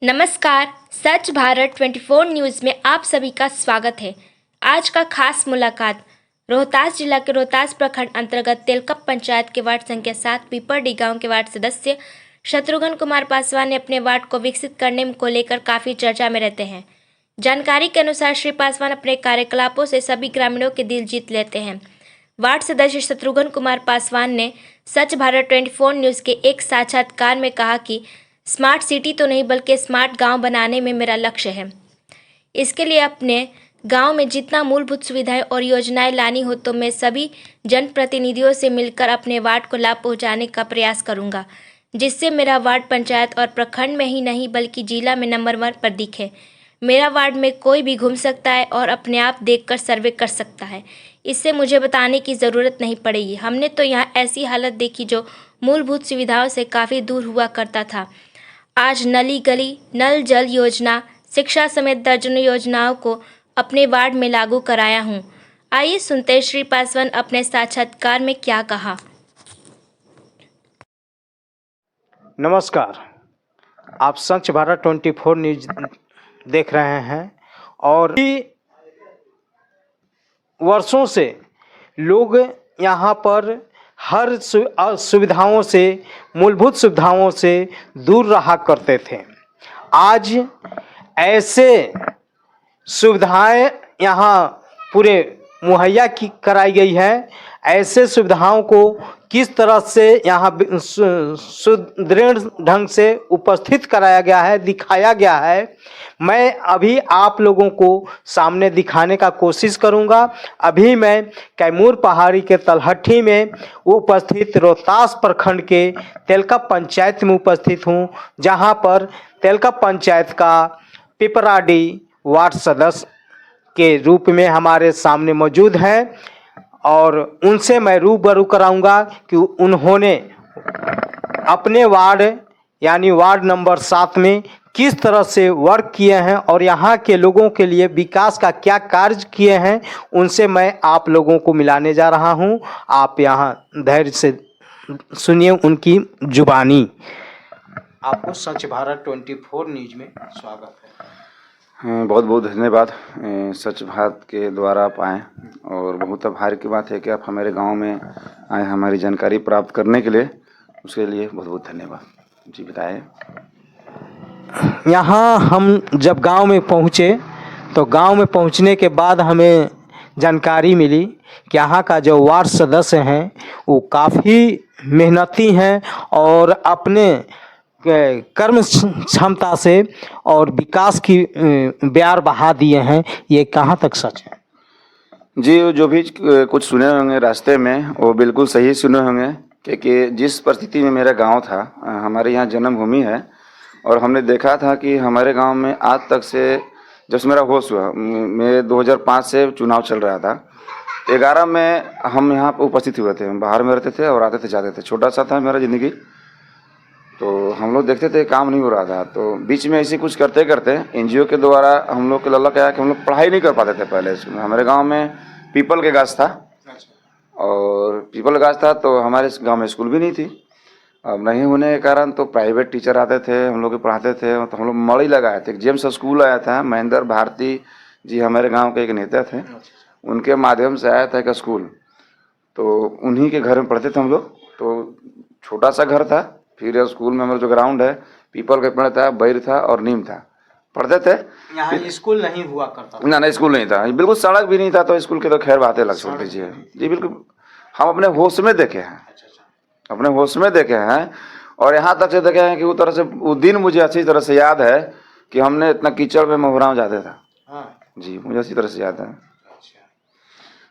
नमस्कार। सच भारत 24 न्यूज़ में आप सभी का स्वागत है। आज का खास मुलाकात रोहतास जिला के रोहतास प्रखंड अंतर्गत तेलकप पंचायत के वार्ड संख्या 7 पीपरडी गांव के वार्ड सदस्य शत्रुघ्न कुमार पासवान ने अपने वार्ड को विकसित करने को लेकर काफ़ी चर्चा में रहते हैं। जानकारी के अनुसार श्री पासवान अपने कार्यकलापों से सभी ग्रामीणों के दिल जीत लेते हैं। वार्ड सदस्य शत्रुघ्न कुमार पासवान ने सच भारत 24 न्यूज़ के एक साक्षात्कार में कहा कि स्मार्ट सिटी तो नहीं बल्कि स्मार्ट गांव बनाने में मेरा लक्ष्य है। इसके लिए अपने गांव में जितना मूलभूत सुविधाएं और योजनाएं लानी हो तो मैं सभी जनप्रतिनिधियों से मिलकर अपने वार्ड को लाभ पहुंचाने का प्रयास करूंगा, जिससे मेरा वार्ड पंचायत और प्रखंड में ही नहीं बल्कि जिला में नंबर 1 पर दिखे। मेरा वार्ड में कोई भी घूम सकता है और अपने आप देखकर सर्वे कर सकता है। इससे मुझे बताने की ज़रूरत नहीं पड़ेगी। हमने तो यहाँ ऐसी हालत देखी जो मूलभूत सुविधाओं से काफ़ी दूर हुआ करता था। आज नली गली, नल जल योजना, शिक्षा समेत दर्जनों योजनाओं को अपने वार्ड में लागू कराया हूं। आइए सुनते हैं श्री पासवान अपने साक्षात्कार में क्या कहा। नमस्कार, आप सच भारत 24 न्यूज देख रहे हैं और वर्षों से लोग यहाँ पर हर सुविधाओं से, मूलभूत सुविधाओं से दूर रहा करते थे। आज ऐसे सुविधाएं यहाँ पूरे मुहैया कराई गई है। ऐसे सुविधाओं को किस तरह से यहाँ सुदृढ़ ढंग से उपस्थित कराया गया है, दिखाया गया है, मैं अभी आप लोगों को सामने दिखाने का कोशिश करूंगा। अभी मैं कैमूर पहाड़ी के तलहटी में उपस्थित रोहतास प्रखंड के तेलकप पंचायत में उपस्थित हूं, जहां पर तेलकप पंचायत का पीपराडी वार्ड सदस्य के रूप में हमारे सामने मौजूद हैं और उनसे मैं रूबरू कराऊंगा कि उन्होंने अपने वार्ड यानी वार्ड नंबर 7 में किस तरह से वर्क किए हैं और यहाँ के लोगों के लिए विकास का क्या कार्य किए हैं। उनसे मैं आप लोगों को मिलाने जा रहा हूँ। आप यहाँ धैर्य से सुनिए उनकी जुबानी। आपको सच भारत 24 न्यूज में स्वागत है। बहुत बहुत धन्यवाद। सच भारत के द्वारा आप आएँ और बहुत आभार की बात है कि आप हमारे गांव में आए हमारी जानकारी प्राप्त करने के लिए, उसके लिए बहुत बहुत धन्यवाद। जी बताएं। यहाँ हम जब गांव में पहुँचे तो गांव में पहुँचने के बाद हमें जानकारी मिली कि यहाँ का जो वार्ड सदस्य हैं वो काफ़ी मेहनती हैं और अपने कर्म क्षमता से और विकास की ब्यार बहा दिए हैं। ये कहाँ तक सच है? जी, जो भी कुछ सुने होंगे रास्ते में वो बिल्कुल सही सुने होंगे, क्योंकि जिस परिस्थिति में मेरा गांव था, हमारे यहाँ जन्मभूमि है और हमने देखा था कि हमारे गांव में आज तक से जब से मेरा होश हुआ, मैं 2005 से चुनाव चल रहा था, 11 में हम यहाँ पर उपस्थित हुए थे। हम बाहर में रहते थे और आते थे जाते थे। छोटा सा था मेरा ज़िंदगी, तो हम लोग देखते थे काम नहीं हो रहा था। तो बीच में ऐसे कुछ करते करते एनजीओ के द्वारा हम लोग के लल्ला क्या कि हम लोग पढ़ाई नहीं कर पाते थे। पहले हमारे गांव में पीपल के गाछ था और पीपल का गाछ था तो हमारे गांव में स्कूल भी नहीं थी। अब नहीं होने के कारण तो प्राइवेट टीचर आते थे, हम लोग पढ़ाते थे। तो हम लोग मड़ी लगाए थे। जेम्स स्कूल आया था, महेंद्र भारती जी हमारे गाँव के एक नेता थे, उनके माध्यम से आया था एक स्कूल। तो उन्हीं के घर में पढ़ते थे हम लोग। तो छोटा सा घर था, फिर स्कूल में हमारा जो ग्राउंड है पीपल का पेड़ था, बैर था और नीम था, पढ़ते थे। यहाँ स्कूल नहीं हुआ करता था। ना स्कूल नहीं था, बिल्कुल सड़क भी नहीं था। तो स्कूल के तो खैर बातें अलग छोड़ दीजिए। जी बिल्कुल, हम अपने होश में देखे हैं, अपने होश में देखे हैं। और यहाँ तक से देखे हैं कि वो तरह से वो दिन मुझे अच्छी तरह से याद है कि हमने इतना कीचड़ में मोहराव जाते था। जी मुझे अच्छी तरह से याद है।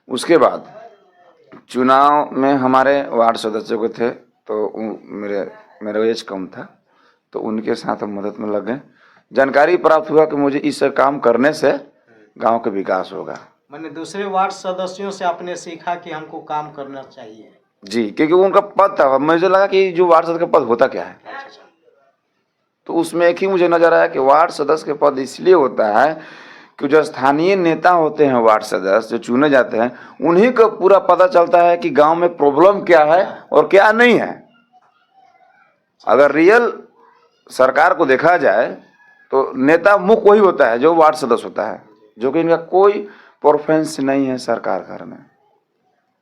उसके बाद चुनाव में हमारे वार्ड सदस्य को थे, तो मेरा एज कम था, तो उनके साथ हम मदद में लग गए। जानकारी प्राप्त हुआ कि मुझे इस काम करने से गांव का विकास होगा। मैंने दूसरे वार्ड सदस्यों से आपने सीखा कि हमको काम करना चाहिए। जी, क्योंकि उनका पद था, मुझे लगा कि जो वार्ड सदस्य का पद होता क्या है। तो उसमें एक ही मुझे नजर आया कि वार्ड सदस्य के पद इसलिए होता है कि जो स्थानीय नेता होते हैं, वार्ड सदस्य जो चुने जाते हैं, उन्हीं को पूरा पता चलता है कि गांव में प्रॉब्लम क्या है और क्या नहीं है। अगर रियल सरकार को देखा जाए तो नेता मुख्य वही होता है जो वार्ड सदस्य होता है, जो कि इनका कोई परफॉर्मेंस नहीं है सरकार घर में।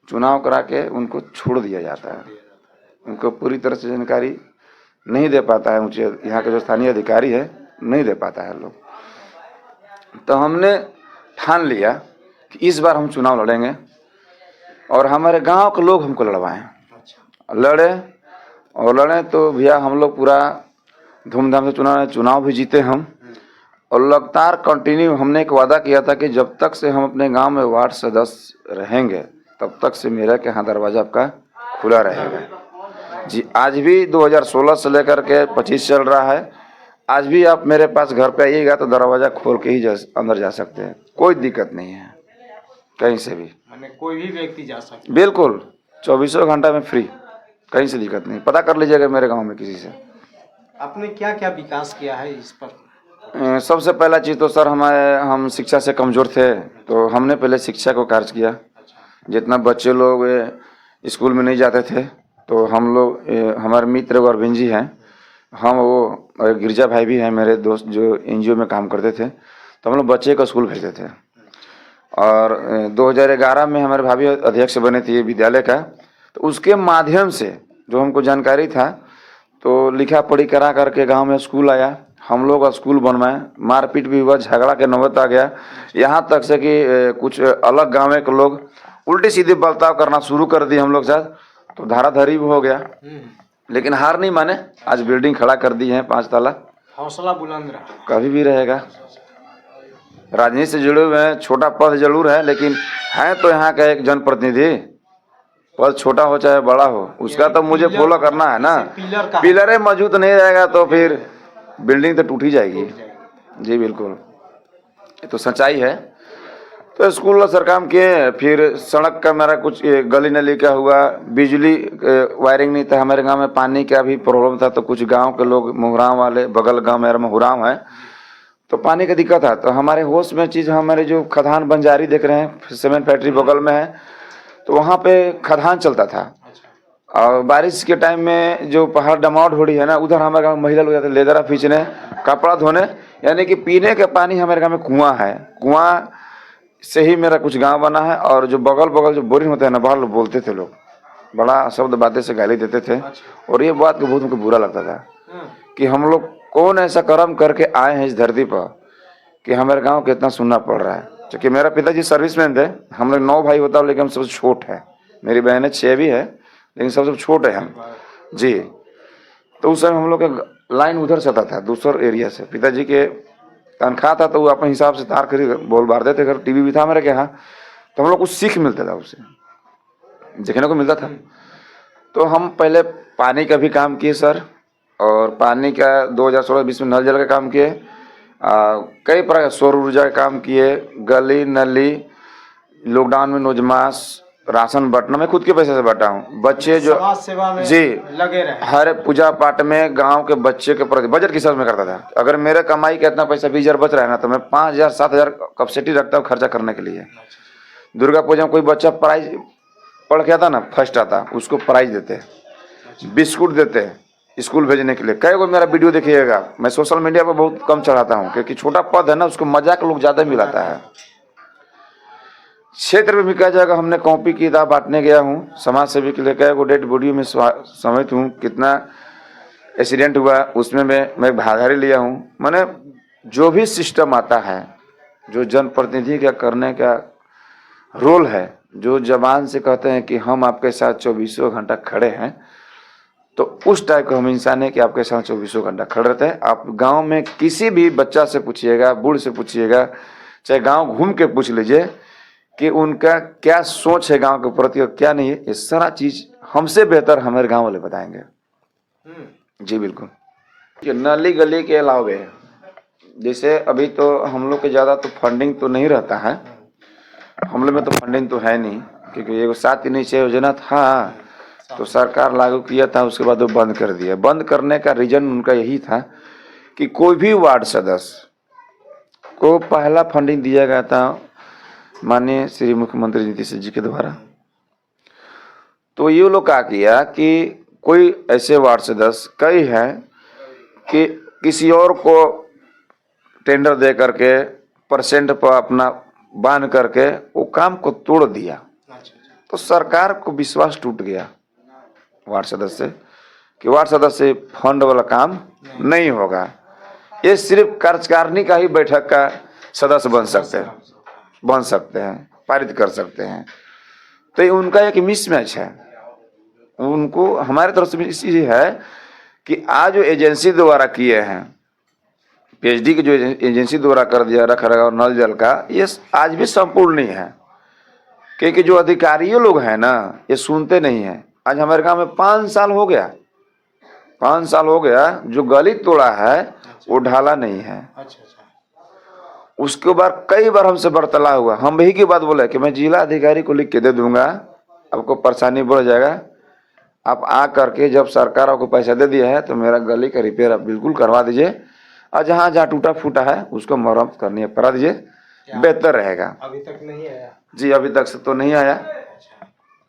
चुनाव करा के उनको छोड़ दिया जाता है, उनको पूरी तरह से जानकारी नहीं दे पाता है, ऊँचे यहाँ के जो स्थानीय अधिकारी है नहीं दे पाता है लोग। तो हमने ठान लिया कि इस बार हम चुनाव लड़ेंगे और हमारे गांव के लोग हमको लड़वाएं। लड़े तो भैया हम लोग पूरा धूमधाम से चुनाव भी जीते हम, और लगातार कंटिन्यू हमने एक वादा किया था कि जब तक से हम अपने गांव में वार्ड सदस्य रहेंगे तब तक से मेरा के यहाँ दरवाजा आपका खुला रहेगा जी। आज भी 2016 से लेकर के 25 चल रहा है, आज भी आप मेरे पास घर पे आइएगा तो दरवाजा खोल के ही अंदर जा सकते हैं, कोई दिक्कत नहीं है कहीं से भी, माने कोई भी व्यक्ति जा सकता है। बिल्कुल 24 घंटा में फ्री, कहीं से दिक्कत नहीं। पता कर लीजिएगा मेरे गांव में किसी से। आपने क्या क्या विकास किया है इस पर? सबसे पहला चीज़ तो सर हम शिक्षा से कमज़ोर थे, तो हमने पहले शिक्षा को कार्य किया। जितना बच्चे लोग स्कूल में नहीं जाते थे तो हम लोग, हमारे मित्र अरविंद जी हैं, हम वो गिरजा भाई भी हैं मेरे दोस्त जो एनजीओ में काम करते थे, तो हम लोग बच्चे को स्कूल भेजते थे। और 2011 में हमारे भाभी अध्यक्ष बने थे विद्यालय का, तो उसके माध्यम से जो हमको जानकारी था तो लिखा पढ़ी करा करके गांव में स्कूल आया, हम लोग स्कूल बनवाए, मारपीट भी हुआ, झगड़ा के नौबत आ गया, यहाँ तक से कि कुछ अलग गाँव के लोग उल्टी सीधी बर्ताव करना शुरू कर दिए हम लोग साथ, तो धाराधरी भी हो गया। लेकिन हार नहीं माने, आज बिल्डिंग खड़ा कर दी है 5 ताला। हौसला बुलंद रहा, कभी भी रहेगा। राजनीति से जुड़े हुए हैं, छोटा पद जरूर है लेकिन है तो यहाँ का एक जनप्रतिनिधि, पद छोटा हो चाहे बड़ा हो उसका तो मुझे फॉलो करना है ना। पिलर मजबूत नहीं रहेगा तो फिर बिल्डिंग तो टूट ही जाएगी जी। बिल्कुल, ये तो सच्चाई है। तो स्कूल सर काम किए, फिर सड़क का मेरा कुछ गली नली का हुआ, बिजली वायरिंग नहीं था हमारे गांव में, पानी का भी प्रॉब्लम था, तो कुछ गांव के लोग मुहराम वाले, बगल गांव मेरा मुहराम है तो पानी का दिक्कत है, तो हमारे होश में चीज़, हमारे जो खदान बंजारी देख रहे हैं, सीमेंट फैक्ट्री बगल में है, तो वहाँ पे खदान चलता था। और बारिश के टाइम में जो पहाड़ डमाव ढोड़ी है ना, उधर हमारे गाँव में महिला लोग जाते लेदरा खींचने, कपड़ा धोने, यानी कि पीने का पानी हमारे गाँव में कुआँ है, कुआँ से ही मेरा कुछ गांव बना है। और जो बगल जो बोरिंग होता है ना, बाहर लोग बोलते थे, लोग बड़ा शब्द बातें से गाली देते थे, और ये बात को बहुत हमको बुरा लगता था कि हम लोग कौन ऐसा कर्म करके आए हैं इस धरती पर कि हमारे गांव को इतना सुनना पड़ रहा है। क्योंकि मेरा पिताजी सर्विसमैन थे, हम लोग 9 भाई होता है लेकिन हम सबसे छोट है, मेरी बहनें 6 भी है लेकिन सबसे छोटे हैं हम जी। तो उस समय हम लोग का लाइन उधर से आता था, दूसर एरिया से, पिताजी के तनख्वाह था तो वो अपने हिसाब से तार खरीद बोल बार देते, घर टीवी भी था मेरे के यहाँ, तो हम लोग कुछ सीख मिलता था, उससे देखने को मिलता था। तो हम पहले पानी का भी काम किए सर, और पानी का 2016-20 में नल जल का काम किए, कई प्रकार सौर ऊर्जा का काम किए, गली नली, लॉकडाउन में नोजमास राशन बंटना मैं खुद के पैसे से बांटा हूँ। बच्चे जो समाज सेवा में जी लगे रहे, हर पूजा पाठ में गांव के बच्चे के प्रति बजट के हिसाब में करता था। अगर मेरे कमाई का इतना पैसा 20,000 बच रहा है ना, तो मैं 5,000 7,000 कैपेसिटी रखता हूँ खर्चा करने के लिए। दुर्गा पूजा में कोई बच्चा प्राइज पढ़ के आता ना, फर्स्ट आता, उसको प्राइज देते, बिस्कुट देते स्कूल भेजने के लिए। कई को मेरा वीडियो देखिएगा, मैं सोशल मीडिया पर बहुत कम चढ़ाता हूँ क्योंकि छोटा पद है ना, उसको मजाक लोग ज़्यादा मिलाता है। क्षेत्र में भी कहा जाएगा, हमने कॉपी किताब बांटने गया हूँ, समाज सेवी के लिए कई को डेड बॉडी में समझ हूँ, कितना एक्सीडेंट हुआ उसमें मैं भागीदारी लिया हूँ। मैंने जो भी सिस्टम आता है, जो जनप्रतिनिधि का करने का रोल है, जो जबान से कहते हैं कि हम आपके साथ 24 घंटा खड़े हैं, तो उस टाइप का हम इंसान है कि आपके साथ 24 घंटा खड़े रहते हैं। आप गांव में किसी भी बच्चा से पूछिएगा, बूढ़ से पूछिएगा, चाहे गांव घूम के पूछ लीजिए कि उनका क्या सोच है गांव के प्रति और क्या नहीं है, ये सारा चीज हमसे बेहतर हमारे गांव वाले बताएंगे जी। बिल्कुल, नाली गली के अलावे जैसे अभी तो हम लोग के ज़्यादा तो फंडिंग तो नहीं रहता है, हम लोग में तो फंडिंग तो है नहीं, क्योंकि एक 7-6 योजना था तो सरकार लागू किया था, उसके बाद वो बंद कर दिया। बंद करने का रीजन उनका यही था कि कोई भी वार्ड सदस्य को पहला फंडिंग दिया गया था माननीय श्री मुख्यमंत्री नीतीश जी के द्वारा। तो ये लोग क्या किया कि कोई ऐसे वार्ड सदस्य कई हैं कि किसी और को टेंडर दे करके परसेंट पर अपना बांध करके वो काम को तोड़ दिया। तो सरकार को विश्वास टूट गया वार्ड सदस्य कि वार्ड सदस्य फंड वाला काम नहीं होगा, ये सिर्फ कार्यकारिणी का ही बैठक का सदस्य बन सकते हैं, पारित कर सकते हैं। तो ये उनका एक मिसमैच है। उनको हमारे तरफ से इसी है कि आज जो एजेंसी द्वारा किए हैं, पीएचडी की जो एजेंसी द्वारा कर दिया रखा और नल जल का, ये आज भी संपूर्ण नहीं है, क्योंकि जो अधिकारियों लोग हैं ना, ये सुनते नहीं हैं। आज हमारे गांव में 5 साल हो गया, 5 साल हो गया जो गली तोड़ा है वो ढाला नहीं है। उसके बाद कई बार हमसे वार्तालाप हुआ, हम यही की बात बोले कि मैं जिला अधिकारी को लिख के दे दूंगा, आपको परेशानी बढ़ जाएगा, आप आ करके जब सरकार आपको पैसा दे दिया है तो मेरा गली का रिपेयर आप बिल्कुल करवा दीजिए, और जहाँ जहाँ टूटा फूटा है उसको मरम्मत करनी है करा दीजिए, बेहतर रहेगा। अभी तक नहीं आया जी, अभी तक से तो नहीं आया,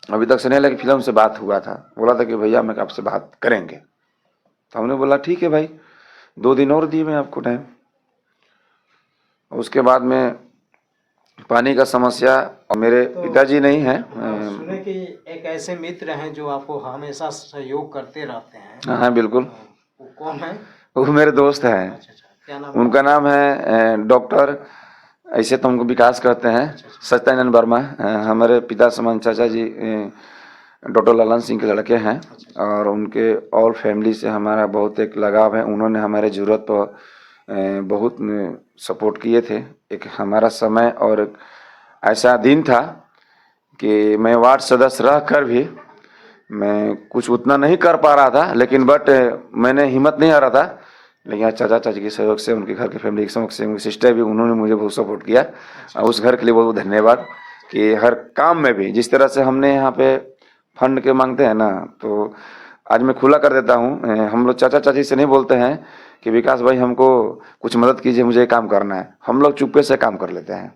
अभी तक से नहीं, लेकिन फिल्म से बात हुआ था, बोला था कि भैया मैं आपसे बात करेंगे। तो हमने बोला ठीक है भाई, 2 दिन और दिए मैं आपको टाइम। उसके बाद में पानी का समस्या, और मेरे पिताजी नहीं हैं। सुने कि एक ऐसे मित्र हैं जो आपको हमेशा सहयोग करते रहते हैं। हाँ बिल्कुल। वो कौन है? वो मेरे दोस्त हैं। क्या नाम? उनका नाम है डॉक्टर, ऐसे तो उनको विकास कहते हैं, सत्यानंद वर्मा। हमारे पिता समान चाचा जी डॉक्टर ललन सिंह के लड़के हैं, और उनके ऑल फैमिली से हमारा बहुत एक लगाव है। उन्होंने हमारे ज़रूरत पर बहुत सपोर्ट किए थे। एक हमारा समय और एक ऐसा दिन था कि मैं वार्ड सदस्य रह कर भी मैं कुछ उतना नहीं कर पा रहा था, लेकिन बट मैंने हिम्मत नहीं आ रहा था, लेकिन चाचा चाची के सहयोग से, उनके घर के फैमिली के सहयोग से, उनकी सिस्टर भी, उन्होंने मुझे बहुत सपोर्ट किया। उस घर के लिए बहुत धन्यवाद कि हर काम में भी जिस तरह से हमने यहाँ पे फंड के मांगते हैं ना, तो आज मैं खुला कर देता हूँ। हम लोग चाचा चाची से नहीं बोलते हैं कि विकास भाई हमको कुछ मदद कीजिए, मुझे काम करना है। हम लोग चुप्पे से काम कर लेते हैं।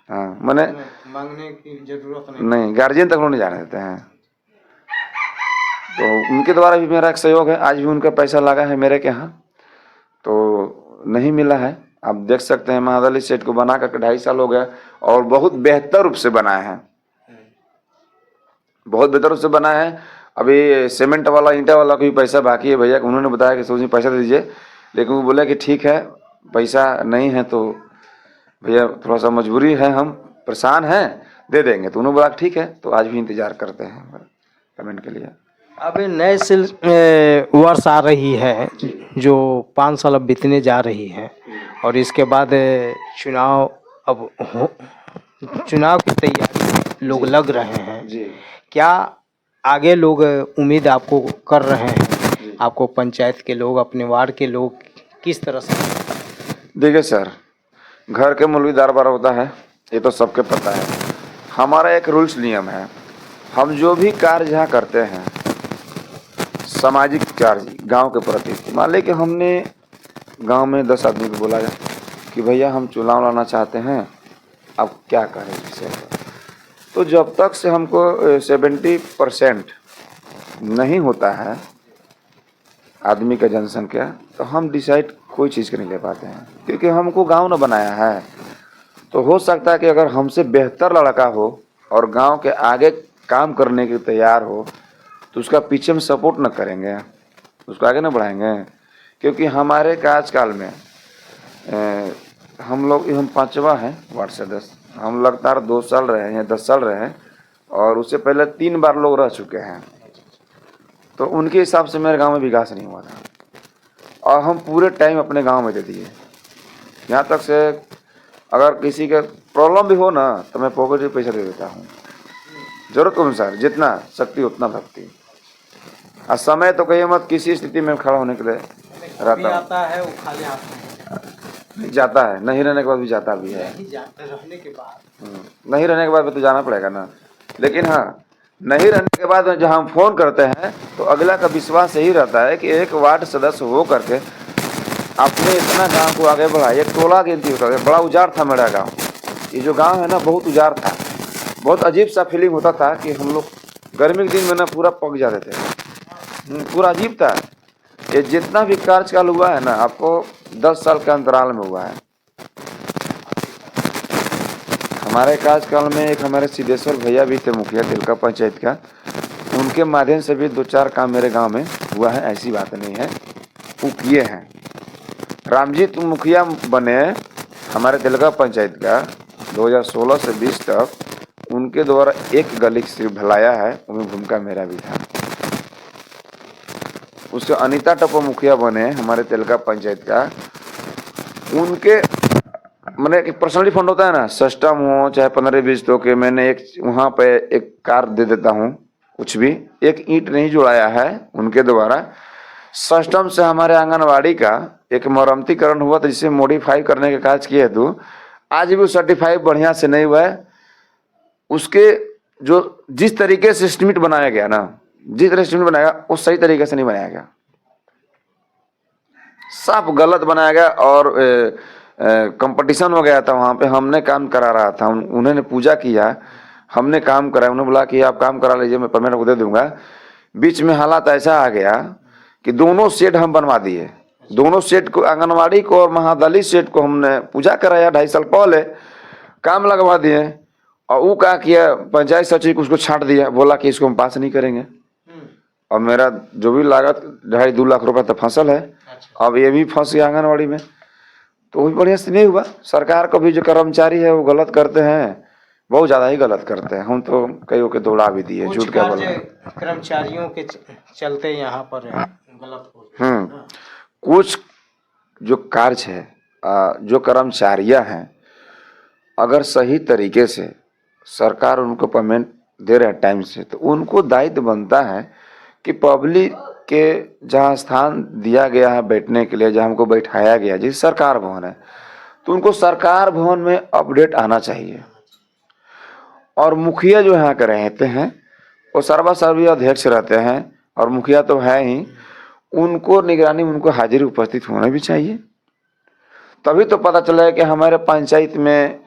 हाँ, मैंने मांगने की जरूरत नहीं, गार्जियन तक लोग नहीं जाने देते हैं। तो उनके द्वारा भी मेरा एक सहयोग है। आज भी उनका पैसा लगा है मेरे के यहाँ, तो नहीं मिला है। आप देख सकते हैं महादली सेट को बना करके 2.5 साल हो गया, और बहुत बेहतर रूप से बनाया है, बहुत बेहतर रूप से बनाया है। अभी सीमेंट वाला, ईंटा वाला कोई पैसा बाकी है भैया, उन्होंने बताया कि सोचिए पैसा दे दीजिए, लेकिन वो बोले कि ठीक है पैसा नहीं है तो भैया थोड़ा सा मजबूरी है, हम परेशान हैं, दे देंगे। तो उन्होंने बोला ठीक है। तो आज भी इंतजार करते हैं पेमेंट के लिए। अब नए वर्ष आ रही है जो 5 साल अब बीतने जा रही है, और इसके बाद चुनाव अब चुनाव की तैयारी लोग लग रहे हैं जी। क्या आगे लोग उम्मीद आपको कर रहे हैं? आपको पंचायत के लोग, अपने वार्ड के लोग किस तरह से? देखिए सर, घर के मौलवीदार बार होता है, ये तो सबके पता है। हमारा एक रूल्स नियम है, हम जो भी कार्य यहाँ करते हैं, सामाजिक कार्य गांव के प्रति, मान लें कि हमने गांव में 10 आदमी को बोला कि भैया हम चुनाव लाना चाहते हैं, अब क्या करें इससे? तो जब तक से हमको 70% नहीं होता है आदमी का जनसंख्या, तो हम डिसाइड कोई चीज़ के नहीं ले पाते हैं, क्योंकि हमको गांव न बनाया है। तो हो सकता है कि अगर हमसे बेहतर लड़का हो और गांव के आगे काम करने के तैयार हो, तो उसका पीछे में सपोर्ट न करेंगे, उसको आगे न बढ़ाएंगे। क्योंकि हमारे आजकल में हम 5वां हैं वार्ड सदस्य। हम लगातार 2 साल रहे हैं, 10 साल रहे हैं, और उससे पहले 3 बार लोग रह चुके हैं। तो उनके हिसाब से मेरे गांव में विकास नहीं हुआ था, और हम पूरे टाइम अपने गांव में दे दिए। यहाँ तक से अगर किसी का प्रॉब्लम भी हो ना, तो मैं पॉकेट में पैसा दे देता हूँ, जरूरत के अनुसार, जितना शक्ति उतना भक्ति। और समय तो कहिए मत, किसी स्थिति में खड़ा होने के लिए रहता है, वो खाली हाथ जाता है, नहीं रहने के बाद भी जाता भी है। रहने के बाद नहीं रहने के बाद भी तो जाना पड़ेगा ना। लेकिन हाँ, नहीं रहने के बाद जब हम फोन करते हैं तो अगला का विश्वास यही रहता है कि एक वार्ड सदस्य हो करके आपने इतना गांव को आगे बढ़ाया। एक टोला गिनती होता था, बड़ा उजाड़ था मेरा गांव। ये जो गांव है ना, बहुत उजाड़ था, बहुत अजीब सा फीलिंग होता था कि हम लोग गर्मी के दिन में ना पूरा पक जाते थे, पूरा अजीब था। ये जितना भी कार्यकाल हुआ है ना, आपको 10 साल के अंतराल में हुआ है। हमारे कार्यकाल में एक हमारे सिद्धेश्वर भैया भी थे मुखिया तिलका पंचायत का, उनके माध्यम से भी 2-4 काम मेरे गांव में हुआ है, ऐसी बात नहीं है, वो किए हैं। रामजीत मुखिया बने हमारे तिलका पंचायत का 2016 से 20 तक, उनके द्वारा एक गली सिर्फ ढलाया है, उसमें भूमिका मेरा भी था। उसके अनीता टप्पो मुखिया बने हमारे तिलका पंचायत का, उनके मैंने एक पर्सनली फंड होता है ना, सिस्टम हो चाहे 15-20 तो के, मैंने एक वहाँ पे एक कार दे देता हूँ, कुछ भी एक ईंट नहीं जुड़ाया है उनके द्वारा। सिस्टम से हमारे आंगनवाड़ी का एक मरम्मतीकरण हुआ था, जिसे मॉडिफाई करने के काज किए तो आज भी वो सर्टिफाई बढ़िया से नहीं हुआ है। उसके जो जिस तरीके से एस्टिमेट बनाया गया ना, जिस तरह एस्टिमेट बनाया गया वो सही तरीके से नहीं बनाया गया, साफ गलत बनाया गया। और कंपटीशन हो गया था वहाँ पे, हमने काम करा रहा था, उन्होंने पूजा किया, हमने काम कराया, उन्होंने बोला कि आप काम करा लीजिए, मैं परमिट को दे दूंगा। बीच में हालात ऐसा आ गया कि दोनों सेट हम बनवा दिए, दोनों सेट को, आंगनवाड़ी को और महादलित सेट को हमने पूजा कराया 2.5 साल पहले, काम लगवा दिए। और वो क्या किया, पंचायत सचिव को उसको छांट दिया, बोला कि इसको हम पास नहीं करेंगे। और मेरा जो भी लागत 2.5-2 लाख रुपए तो फसल है, अब ये भी फंस गया आंगनवाड़ी में, तो वो भी बढ़िया से नहीं हुआ। सरकार को भी जो कर्मचारी है वो गलत करते हैं, बहुत ज़्यादा ही गलत करते हैं। हम तो कईयों के दौड़ा भी दिए, झूठ क्या बोला, कर्मचारियों के चलते यहाँ पर गलत हो। कुछ जो कार्य है, जो कर्मचारियां हैं, अगर सही तरीके से सरकार उनको पेमेंट दे रहे टाइम से, तो उनको दायित्व बनता है कि पब्लिक के जहाँ स्थान दिया गया है बैठने के लिए, जहाँ हमको बैठाया गया, जैसे सरकार भवन है, तो उनको सरकार भवन में अपडेट आना चाहिए। और मुखिया जो यहाँ के रहते हैं वो सर्वसर्वी अध्यक्ष रहते हैं, और मुखिया तो है ही, उनको निगरानी में उनको हाजिर उपस्थित होना भी चाहिए, तभी तो पता चला है कि हमारे पंचायत में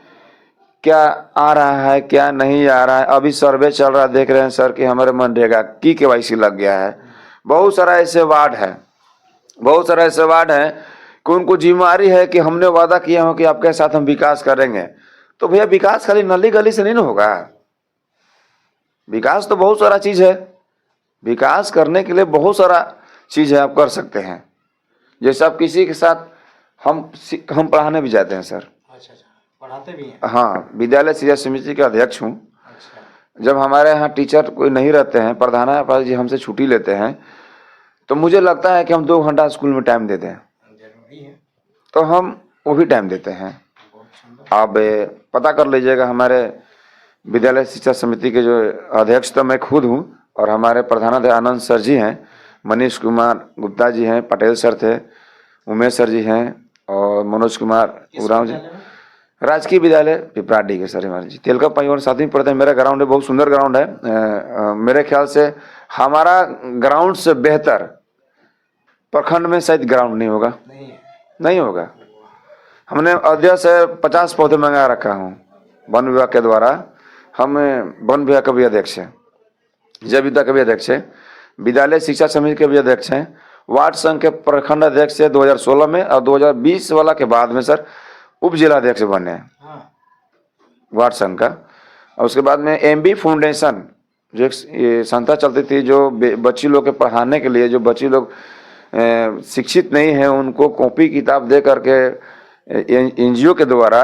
क्या आ रहा है क्या नहीं आ रहा है। अभी सर्वे चल रहा है, देख रहे हैं सर कि हमारे मनरेगा की केवाईसी लग गया है। बहुत सारा ऐसे वार्ड है, बहुत सारा ऐसे वार्ड है कि उनको जिम्मेदारी है कि हमने वादा किया हो कि आपके साथ हम विकास करेंगे। तो भैया विकास खाली नली गली से नहीं ना होगा, विकास तो बहुत सारा चीज है, विकास करने के लिए बहुत सारा चीज है, आप कर सकते हैं। जैसे आप किसी के साथ हम पढ़ाने भी जाते हैं सर। अच्छा, पढ़ाते भी हैं? हाँ, विद्यालय शिक्षा समिति का अध्यक्ष हूँ। जब हमारे यहाँ टीचर कोई नहीं रहते हैं, प्रधानाचार्य जी हमसे छुट्टी लेते हैं, तो मुझे लगता है कि हम 2 घंटा स्कूल में टाइम दे दें, जरूरी है, तो हम वो भी टाइम देते हैं। आप पता कर लीजिएगा, हमारे विद्यालय शिक्षा समिति के जो अध्यक्ष तो मैं खुद हूँ, और हमारे प्रधानाचार्य आनंद सर जी हैं, मनीष कुमार गुप्ता जी हैं, पटेल सर थे, उमेश सर जी हैं, और मनोज कुमार उरांव जी, राजकीय विद्यालय पिपराडी के सर हमारे जी। तिलका पंचायत साथ में पढ़ते हैं। मेरा ग्राउंड है, बहुत सुंदर ग्राउंड है। मेरे ख्याल से हमारा ग्राउंड से बेहतर प्रखंड में शायद ग्राउंड नहीं होगा, नहीं होगा। हमने अध्यक्ष से 50 पौधे मंगा रखा हूँ वन विभाग के द्वारा। हम वन विभाग के भी अध्यक्ष हैं, जैव विद्या के भी अध्यक्ष हैं, विद्यालय शिक्षा समिति के भी अध्यक्ष हैं, वार्ड संघ के प्रखंड अध्यक्ष है 2016 में, और 2020 वाला के बाद में सर उप जिला अध्यक्ष बने हैं वार्ड संघ का। और उसके बाद में एमबी फाउंडेशन जो एक संस्था चलती थी, जो बच्ची लोग के पढ़ाने के लिए, जो बच्ची लोग शिक्षित नहीं है उनको कॉपी किताब दे करके एनजीओ के द्वारा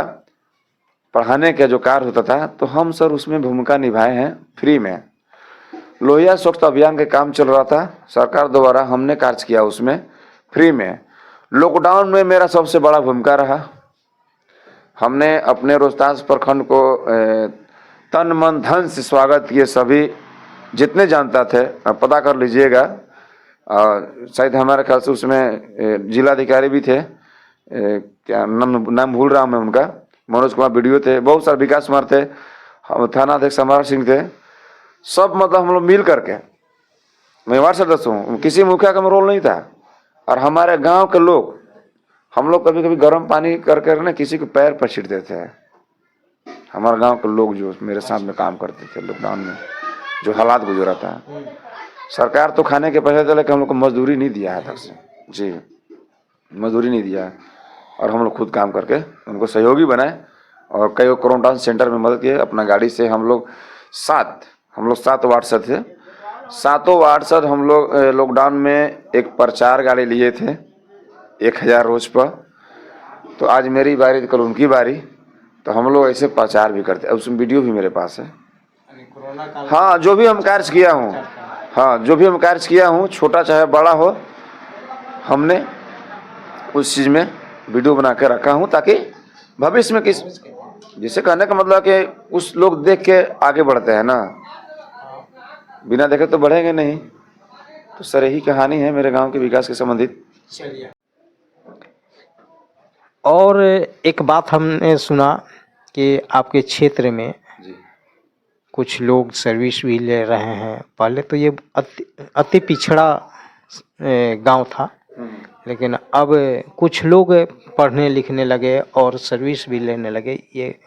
पढ़ाने का जो कार्य होता था, तो हम सर उसमें भूमिका निभाए हैं फ्री में। लोहिया स्वच्छता अभियान के काम चल रहा था सरकार द्वारा, हमने कार्य किया उसमें फ्री में। लॉकडाउन में मेरा सबसे बड़ा भूमिका रहा। हमने अपने रोहतास प्रखंड को तन मन धन से स्वागत किए, सभी जितने जानता थे, पता कर लीजिएगा। शायद हमारे ख्याल से उसमें जिलाधिकारी भी थे, क्या नाम भूल रहा हूँ मैं उनका, मनोज कुमार वीडियो थे, बहुत सारे विकास कुमार थे, थाना अध्यक्ष सम्राट सिंह थे, सब मतलब हम लोग मिल करके, मैं वार्ड सदस्य हूँ, किसी मुखिया का रोल नहीं था। और हमारे गांव के लोग, हम लोग कभी कभी गर्म पानी करके ना किसी को पैर पर छिट देते हैं। हमारे गांव के लोग जो मेरे साथ में काम करते थे लॉकडाउन में, जो हालात गुजरा था, सरकार तो खाने के पैसे दे, लेकिन हम लोग को मजदूरी नहीं दिया है तक से जी। मजदूरी नहीं दिया और हम लोग खुद काम करके उनको सहयोगी बनाए और कई क्वारंटाइन सेंटर में मदद किए। अपना गाड़ी से हम लोग 7 वार्ड थे, 7 वार्ड हम लोग लॉकडाउन में एक प्रचार गाड़ी लिए थे 1000 रोज पर। तो आज मेरी बारी, कल उनकी बारी, तो हम लोग ऐसे प्रचार भी करते हैं। उसमें वीडियो भी मेरे पास है। हाँ, जो भी हम कार्य किया हूँ, हाँ जो भी हम कार्य किया हूँ, छोटा चाहे बड़ा हो, हमने उस चीज़ में वीडियो बना के रखा हूँ ताकि भविष्य में जिसे कहने का मतलब कि उस लोग देख के आगे बढ़ते हैं ना, बिना देखे तो बढ़ेंगे नहीं। तो सर यही कहानी है मेरे गांव के विकास के संबंधित। और एक बात हमने सुना कि आपके क्षेत्र में जी कुछ लोग सर्विस भी ले रहे हैं। पहले तो ये अति पिछड़ा गांव था, लेकिन अब कुछ लोग पढ़ने लिखने लगे और सर्विस भी लेने लगे। ये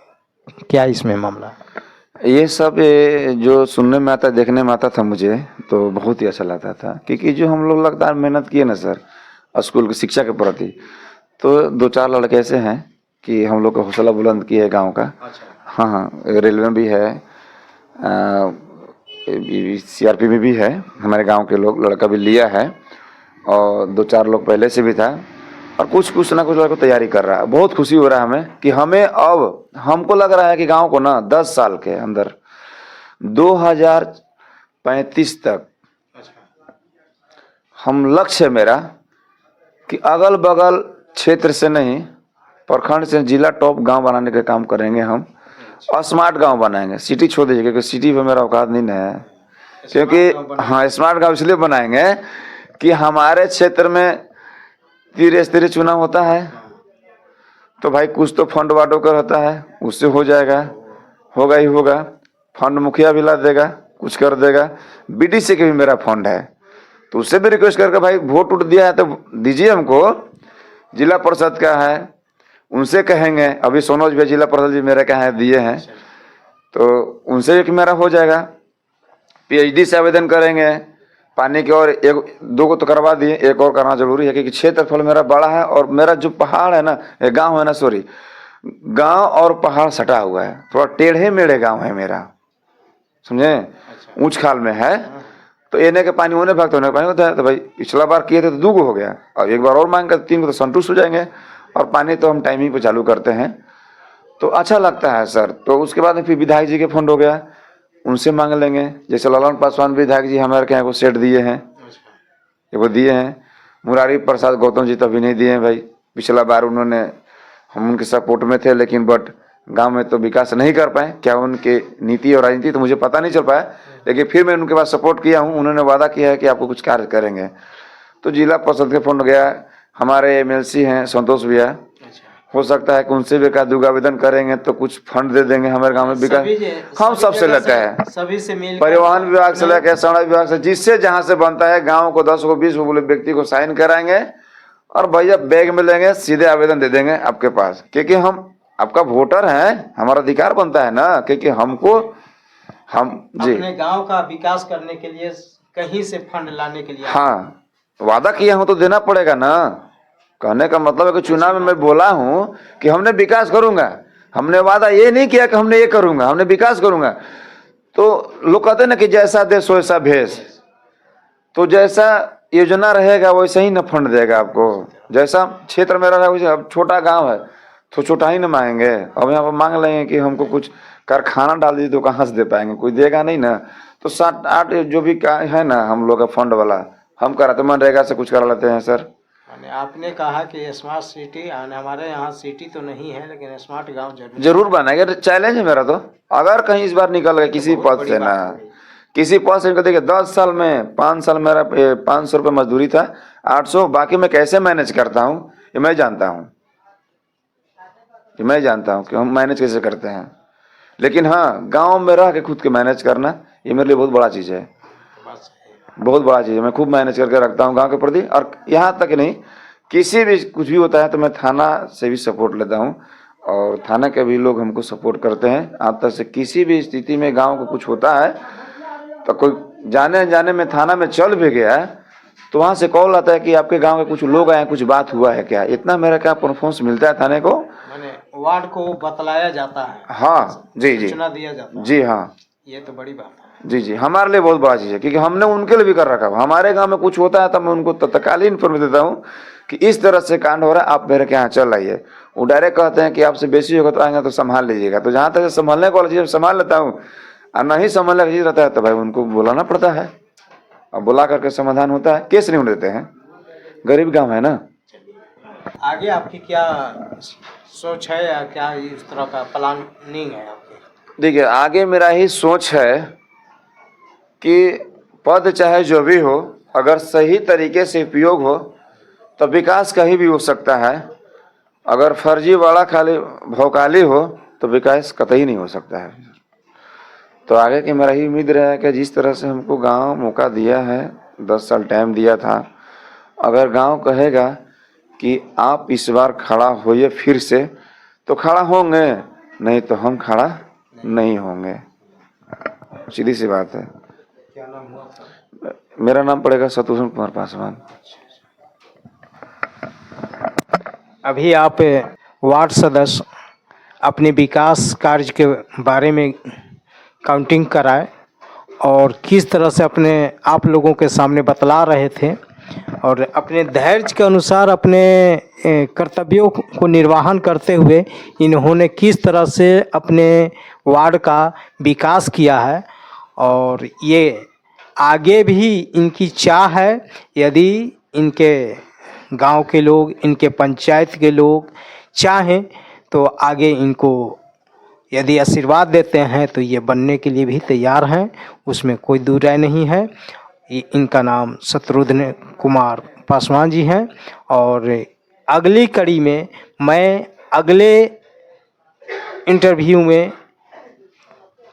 क्या इसमें मामला? ये सब जो सुनने में आता, देखने में आता था, मुझे तो बहुत ही अच्छा लगता था क्योंकि जो हम लोग लगातार मेहनत किए ना सर स्कूल की शिक्षा के प्रति, तो 2-4 लड़के ऐसे हैं कि हम लोग का हौसला बुलंद किए गांव का। हाँ हाँ, रेलवे में भी है, CRP में भी है, हमारे गांव के लोग लड़का भी लिया है और 2-4 लोग पहले से भी था और कुछ ना कुछ लड़का तैयारी कर रहा है। बहुत खुशी हो रहा है हमें कि हमें अब हमको लग रहा है कि गांव को ना 10 साल के अंदर 2035 तक हम लक्ष्य है मेरा कि अगल बगल क्षेत्र से नहीं, प्रखंड से जिला टॉप गांव बनाने का काम करेंगे हम। और स्मार्ट गांव बनाएंगे, सिटी छोड़ दीजिए क्योंकि सिटी पे मेरा औकात नहीं है। क्योंकि हाँ, स्मार्ट गांव इसलिए बनाएंगे कि हमारे क्षेत्र में धीरे चुनाव होता है तो भाई कुछ तो फंड बांटो कर होता है, उससे हो जाएगा, होगा ही होगा। फंड मुखिया भी ला देगा, कुछ कर देगा। BDC के भी मेरा फंड है, तो उससे भी रिक्वेस्ट करके भाई वोट उठ दिया है तो दीजिए हमको। जिला परिषद का है, उनसे कहेंगे। अभी सोनोज भी जिला परिषद जी मेरे कहा दिए हैं, तो उनसे भी मेरा हो जाएगा। PhD से आवेदन करेंगे पानी के, और 1-2 को तो करवा दिए, एक और करना जरूरी है क्योंकि क्षेत्रफल मेरा बड़ा है और मेरा जो पहाड़ है ना, गांव है ना, सॉरी, गांव और पहाड़ सटा हुआ है, थोड़ा टेढ़े मेढ़े गांव है मेरा, समझे। ऊंच खाल में है, तो एने के पानी होने भागते होने पानी होता है। तो भाई पिछला बार किए थे तो 2 को हो गया, और एक बार और मांगे तो 3 को, तो संतुष्ट हो जाएंगे। और पानी तो हम टाइमिंग पे चालू करते हैं तो अच्छा लगता है सर। तो उसके बाद फिर विधायक जी के फंड हो गया, उनसे मांग लेंगे। जैसे ललन पासवान विधायक जी हमारे के यहाँ को सेट दिए हैं, वो दिए हैं। मुरारी प्रसाद गौतम जी तो अभी नहीं दिए हैं भाई, पिछला बार उन्होंने, हम उनके सपोर्ट में थे, लेकिन बट गांव में तो विकास नहीं कर पाए। क्या उनके नीति और राजनीति तो मुझे पता नहीं चल पाया, लेकिन फिर मैं उनके पास सपोर्ट किया हूँ। उन्होंने वादा किया है कि आपको कुछ कार्य करेंगे। तो जिला परिषद के फंड गया। हमारे MLC हैं संतोष भैया, हो सकता है कि उनसे भी का दुगा आवेदन करेंगे तो कुछ फंड दे देंगे हमारे गांव में विकास। हम सबसे लेते हैं, सभी से मिल, परिवहन विभाग से लेकर सड़क विभाग से, जिससे जहां से बनता है गांव को 10 को 20 को बोले व्यक्ति को साइन कराएंगे और भैया बैग में लेंगे, सीधे आवेदन दे देंगे आपके पास। क्योंकि हम आपका वोटर हैं, हमारा अधिकार बनता है ना, क्योंकि हमको हम जी अपने गांव का विकास करने के लिए कहीं से फंड लाने के लिए, हाँ वादा किया हूं तो देना पड़ेगा ना। कहने का मतलब है कि चुनाव में मैं बोला हूं कि हमने विकास करूंगा, हमने वादा ये नहीं किया कि हमने ये करूंगा, हमने विकास करूंगा। तो लोग कहते हैं ना कि जैसा देश वैसा भेष, तो जैसा योजना रहेगा वैसे ही न फंड देगा आपको। जैसा क्षेत्र में रहा वैसे, अब छोटा गांव है तो छोटा ही न मांगेंगे। अब यहाँ पर मांग लेंगे कि हमको कुछ कारखाना डाल दीजिए तो कहाँ से दे पाएंगे, कोई देगा नहीं ना। तो 7-8 जो भी है ना हम लोग का फंड वाला, हम कराते मनरेगा से कुछ करा लेते हैं सर। आपने कहा कि स्मार्ट सिटी, हमारे यहाँ सिटी तो नहीं है लेकिन स्मार्ट गांव जरूर बनाएंगे। चैलेंज है मेरा तो, अगर कहीं इस बार निकल गए किसी पद से ना, किसी पद से देखिए 10 साल में 5 साल मेरा 500 रुपये मजदूरी था, 800 बाकी मैं कैसे मैनेज करता हूँ ये मैं जानता हूँ, मैं जानता हूँ कि हम मैनेज कैसे करते हैं। लेकिन हाँ, गांव में रह के खुद के मैनेज करना ये मेरे लिए बहुत बड़ा चीज़ है, बहुत बड़ा चीज़ है। मैं खूब मैनेज करके रखता हूँ गांव के प्रति। और यहाँ तक नहीं, किसी भी कुछ भी होता है तो मैं थाना से भी सपोर्ट लेता हूँ और थाना के भी लोग हमको सपोर्ट करते हैं। आज तक से किसी भी स्थिति में गांव को कुछ होता है तो कोई जाने अनजाने में थाना में चल भी गया तो वहाँ से कॉल आता है कि आपके गांव के कुछ लोग आए हैं, कुछ बात हुआ है क्या। इतना मेरा क्या परफॉर्मेंस मिलता है थाने को, मैंने वार्ड को बतलाया जाता है, हाँ जी जी सूचना दिया जाता है। जी हाँ ये तो बड़ी बात है। जी जी, हमारे लिए बहुत बड़ा चीज़ है, क्योंकि हमने उनके लिए भी कर रखा है। हमारे गांव में कुछ होता है तो मैं उनको तत्कालीन इन्फॉर्मेशन देता हूँ कि इस तरह से कांड हो रहा है, आप मेरे के यहाँ चल आइए। वो डायरेक्ट कहते हैं कि आपसे बेसी होगा तो आएंगे तो संभाल लीजिएगा। तो जहाँ तक संभालने को वाला चीज़ संभाल लेता हूँ, और नहीं संभालने का चीज़ रहता है तो भाई उनको बुलाना पड़ता है, और बुला करके समाधान होता है, केस नहीं होने देते हैं। गरीब गाँव है ना। आगे आपकी क्या सोच है या क्या इस तरह का प्लानिंग है आपकी? देखिए, आगे मेरा ही सोच है कि पद चाहे जो भी हो, अगर सही तरीके से उपयोग हो तो विकास कहीं भी हो सकता है। अगर फर्जी वाला खाली भौकाली हो तो विकास कतई नहीं हो सकता है। तो आगे की मेरा ही उम्मीद रहा है कि जिस तरह से हमको गांव मौका दिया है, 10 साल टाइम दिया था, अगर गांव कहेगा कि आप इस बार खड़ा होइए फिर से, तो खड़ा होंगे, नहीं तो हम खड़ा नहीं होंगे। सीधी सी बात है। क्या नाम हुआ आपका? मेरा नाम पड़ेगा शत्रुघ्न कुमार पासवान। अभी आप वार्ड सदस्य अपने विकास कार्य के बारे में काउंटिंग कराए और किस तरह से अपने आप लोगों के सामने बतला रहे थे, और अपने धैर्य के अनुसार अपने कर्तव्यों को निर्वहन करते हुए इन्होंने किस तरह से अपने वार्ड का विकास किया है। और ये आगे भी इनकी चाह है, यदि इनके गांव के लोग, इनके पंचायत के लोग चाहें तो आगे इनको यदि आशीर्वाद देते हैं तो ये बनने के लिए भी तैयार हैं, उसमें कोई दो राय नहीं है। इनका नाम शत्रुघ्न कुमार पासवान जी हैं। और अगली कड़ी में मैं अगले इंटरव्यू में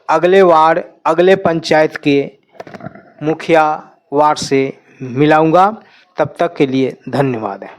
अगले वार्ड, अगले पंचायत के मुखिया वार्ड से मिलाऊंगा। तब तक के लिए धन्यवाद है।